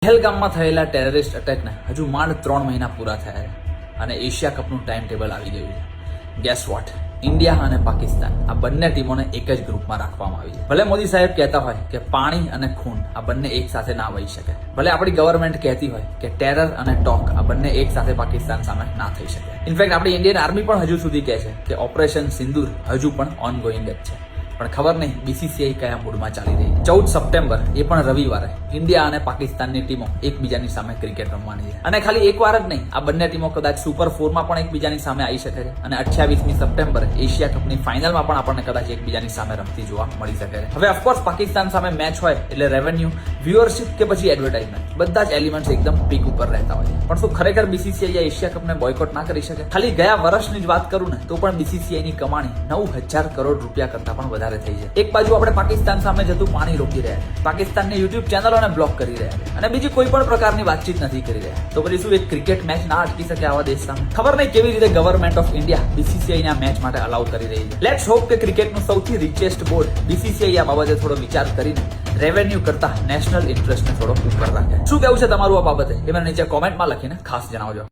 પહેલગામમાં થયેલા ટેરરિસ્ટ અટેકને હજુ માંડ 3 મહિના પૂરા થયા છે અને એશિયા કપનું ટાઈમ ટેબલ આવી ગયું છે. ગેસ વોટ, ઇન્ડિયા અને પાકિસ્તાન આ બંને ટીમોને એક જ ગ્રુપમાં રાખવામાં આવી છે. ભલે મોદી સાહેબ કહેતા હોય કે પાણી અને ખૂન આ બંને એક સાથે ના વહી શકે, ભલે આપણી ગવર્મેન્ટ કહેતી હોય કે ટેરર અને ટોક આ બંને એક સાથે પાકિસ્તાન સામે ના થઈ શકે. ઇનફેક્ટ આપણી ઇન્ડિયન આર્મી પણ હજુ સુધી કહે છે કે ઓપરેશન સિંદૂર હજુ પણ ઓન ગોઈંગ જ છે. પણ ખબર નહીં બીસીસીઆઈ કયા મૂડમાં ચાલી રહી છે. 14 સપ્ટેમ્બર એ પણ રવિવારે ઇન્ડિયા અને પાકિસ્તાનની ટીમો એકબીજાની સામે ક્રિકેટ રમવાની છે. અને ખાલી એક વાર જ નહીં, આ બંને ટીમો કદાચ સુપર 4માં પણ એકબીજાની સામે આવી શકે છે અને 28મી સપ્ટેમ્બરે એશિયા કપની ફાઇનલમાં પણ આપણને કદાચ એકબીજાની સામે રમતી જોવા મળી શકે છે. હવે ઓફકોર્સ પાકિસ્તાન સામે મેચ હોય એટલે રેવન્યુ, વ્યુઅરશિપ કે પછી એડવર્ટાઇઝમેન્ટ બધા જ એલિમેન્ટ્સ એકદમ પીક ઉપર રહેતા હોય. પણ શું ખરેખર બીસીસીઆઈ એશિયા કપને બોયકોટ ના કરી શકે? ખાલી ગયા વર્ષની જ વાત કરું ને તો પણ બીસીસીઆઈની કમાણી 9000 કરોડ રૂપિયા કરતા પણ વધારે થઈ છે. એક બાજુ આપણે પાકિસ્તાન સામે જતું પાણી રોકી રહ્યા છે, પાકિસ્તાનની યુટ્યુબ ચેનલોને બ્લોક કરી રહ્યા છે અને બીજી કોઈ પણ પ્રકારની વાતચીત નથી કરી રહ્યા. તો પછી શું એક ક્રિકેટ મેચ ના અટકી શકે આવા દેશ સામે? ખબર નહીં કેવી રીતે ગવર્મેન્ટ ઓફ ઇન્ડિયા બીસીસીઆઈ ના મેચ માટે અલાઉ કરી રહી છે. લેટ્સ હોપ કે ક્રિકેટનું સૌથી રિચેસ્ટ બોર્ડ બીસીસીઆઈ આ બાબતે થોડો વિચાર કરીને રેવન્યુ કરતા નેશનલ ઇન્ટરેસ્ટને થોડો ઉપર રાખે. શું કહેવું છે તમારું આ બાબતે? એ મને નીચે કોમેન્ટમાં લખીને ખાસ જણાવજો.